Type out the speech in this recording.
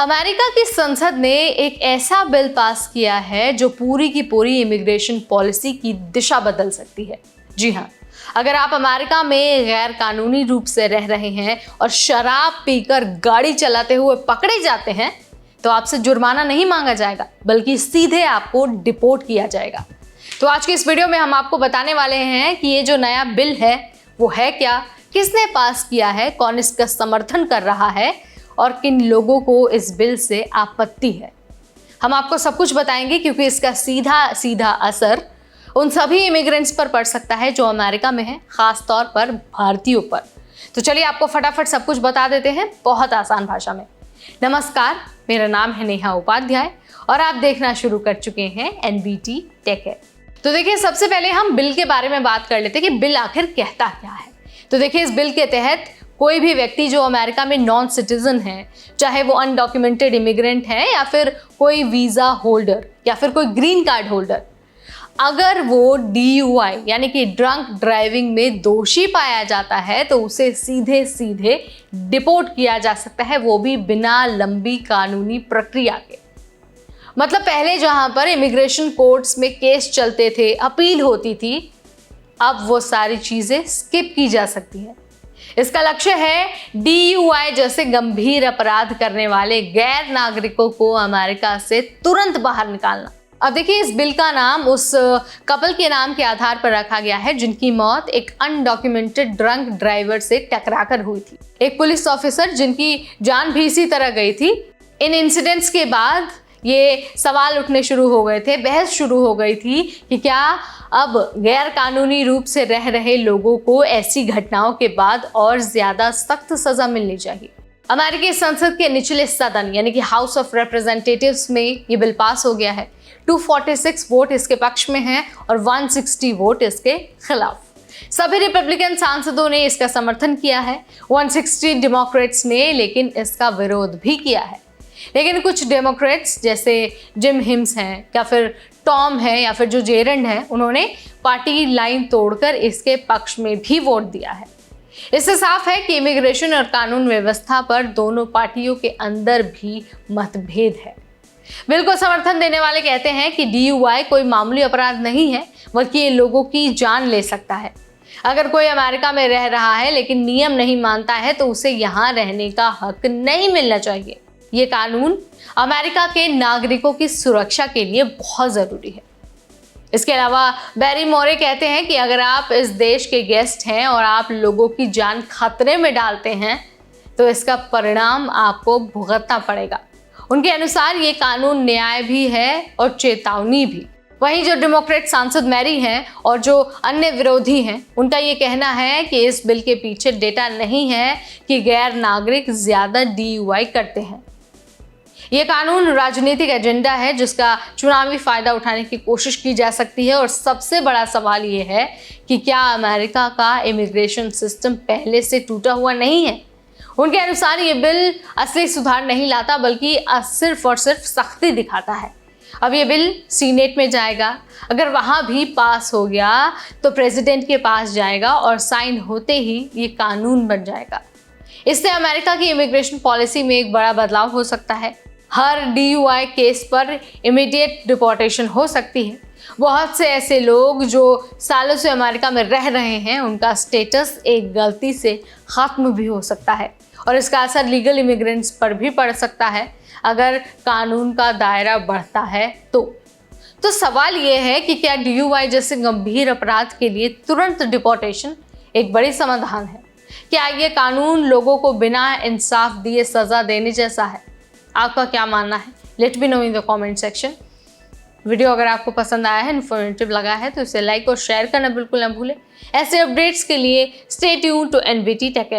America की संसद ने एक ऐसा बिल पास किया है जो पूरी की पूरी इमिग्रेशन पॉलिसी की दिशा बदल सकती है। जी हाँ, अगर आप अमेरिका में गैर कानूनी रूप से रह रहे हैं और शराब पीकर गाड़ी चलाते हुए पकड़े जाते हैं तो आपसे जुर्माना नहीं मांगा जाएगा, बल्कि सीधे आपको डिपोर्ट किया जाएगा। तो आज की इस वीडियो में हम आपको बताने वाले हैं कि ये जो नया बिल है वो है क्या, किसने पास किया है, कौन इसका समर्थन कर रहा है और किन लोगों को इस बिल से आपत्ति है। हम आपको सब कुछ बताएंगे क्योंकि इसका सीधा सीधा असर उन सभी इमिग्रेंट्स पर पड़ सकता है जो अमेरिका में हैं, खास तौर पर भारतीयों पर। तो चलिए आपको फटाफट सब कुछ बता देते हैं बहुत आसान भाषा में। नमस्कार, मेरा नाम है नेहा उपाध्याय और आप देखना शुरू कर चुके हैं NBT टेक है। तो देखिए, सबसे पहले हम बिल के बारे में बात कर लेते हैं कि बिल आखिर कहता क्या है। तो देखिए, इस बिल के तहत कोई भी व्यक्ति जो अमेरिका में नॉन सिटीजन है, चाहे वो अनडॉक्यूमेंटेड इमिग्रेंट है या फिर कोई वीज़ा होल्डर या फिर कोई ग्रीन कार्ड होल्डर, अगर वो DUI यानी कि ड्रंक ड्राइविंग में दोषी पाया जाता है तो उसे सीधे सीधे डिपोर्ट किया जा सकता है, वो भी बिना लंबी कानूनी प्रक्रिया के। मतलब पहले जहां पर इमिग्रेशन कोर्ट्स में केस चलते थे, अपील होती थी, अब वो सारी चीज़ें स्किप की जा सकती हैं। इसका लक्ष्य है DUI जैसे गंभीर अपराध करने वाले गैर नागरिकों को अमेरिका से तुरंत बाहर निकालना। अब देखिए, इस बिल का नाम उस कपल के नाम के आधार पर रखा गया है जिनकी मौत एक अनडॉक्यूमेंटेड ड्रंक ड्राइवर से टकराकर हुई थी। एक पुलिस ऑफिसर जिनकी जान भी इसी तरह गई थी। इन इंसिडेंट्स के बाद ये सवाल उठने शुरू हो गए थे, बहस शुरू हो गई थी कि क्या अब गैर कानूनी रूप से रह रहे लोगों को ऐसी घटनाओं के बाद और ज्यादा सख्त सजा मिलनी चाहिए। अमेरिकी संसद के निचले सदन यानी कि हाउस ऑफ रिप्रेजेंटेटिव्स में ये बिल पास हो गया है। 246 वोट इसके पक्ष में हैं और 160 वोट इसके खिलाफ। सभी रिपब्लिकन सांसदों ने इसका समर्थन किया है, 160 डेमोक्रेट्स ने लेकिन इसका विरोध भी किया है। लेकिन कुछ डेमोक्रेट्स जैसे जिम हिम्स हैं या फिर टॉम है या फिर जो जेरंड है, उन्होंने पार्टी लाइन तोड़कर इसके पक्ष में भी वोट दिया है। इससे साफ है कि इमिग्रेशन और कानून व्यवस्था पर दोनों पार्टियों के अंदर भी मतभेद है। बिल को समर्थन देने वाले कहते हैं कि DUI कोई मामूली अपराध नहीं है, बल्कि ये लोगों की जान ले सकता है। अगर कोई अमेरिका में रह रहा है लेकिन नियम नहीं मानता है तो उसे यहाँ रहने का हक नहीं मिलना चाहिए। ये कानून अमेरिका के नागरिकों की सुरक्षा के लिए बहुत ज़रूरी है। इसके अलावा बैरी मोरे कहते हैं कि अगर आप इस देश के गेस्ट हैं और आप लोगों की जान खतरे में डालते हैं तो इसका परिणाम आपको भुगतना पड़ेगा। उनके अनुसार ये कानून न्याय भी है और चेतावनी भी। वहीं जो डेमोक्रेट सांसद मैरी हैं और जो अन्य विरोधी हैं, उनका ये कहना है कि इस बिल के पीछे डेटा नहीं है कि गैर नागरिक ज़्यादा DUI करते हैं। ये कानून राजनीतिक एजेंडा है जिसका चुनावी फायदा उठाने की कोशिश की जा सकती है। और सबसे बड़ा सवाल ये है कि क्या अमेरिका का इमिग्रेशन सिस्टम पहले से टूटा हुआ नहीं है। उनके अनुसार ये बिल असली सुधार नहीं लाता, बल्कि सिर्फ और सिर्फ सख्ती दिखाता है। अब ये बिल सीनेट में जाएगा, अगर वहाँ भी पास हो गया तो प्रेसिडेंट के पास जाएगा और साइन होते ही ये कानून बन जाएगा। इससे अमेरिका की इमिग्रेशन पॉलिसी में एक बड़ा बदलाव हो सकता है। हर DUI केस पर इमीडिएट डिपोर्टेशन हो सकती है। बहुत से ऐसे लोग जो सालों से अमेरिका में रह रहे हैं, उनका स्टेटस एक गलती से ख़त्म भी हो सकता है और इसका असर लीगल इमिग्रेंट्स पर भी पड़ सकता है अगर कानून का दायरा बढ़ता है तो सवाल ये है कि क्या DUI जैसे गंभीर अपराध के लिए तुरंत डिपोर्टेशन एक बड़ी समाधान है। क्या ये कानून लोगों को बिना इंसाफ दिए सज़ा देने जैसा है? आपका क्या मानना है? Let me know in the comment section. Video अगर आपको पसंद आया है, इन्फॉर्मेटिव लगा है तो इसे लाइक और शेयर करना बिल्कुल ना भूलें। ऐसे अपडेट्स के लिए stay tuned to NBT take.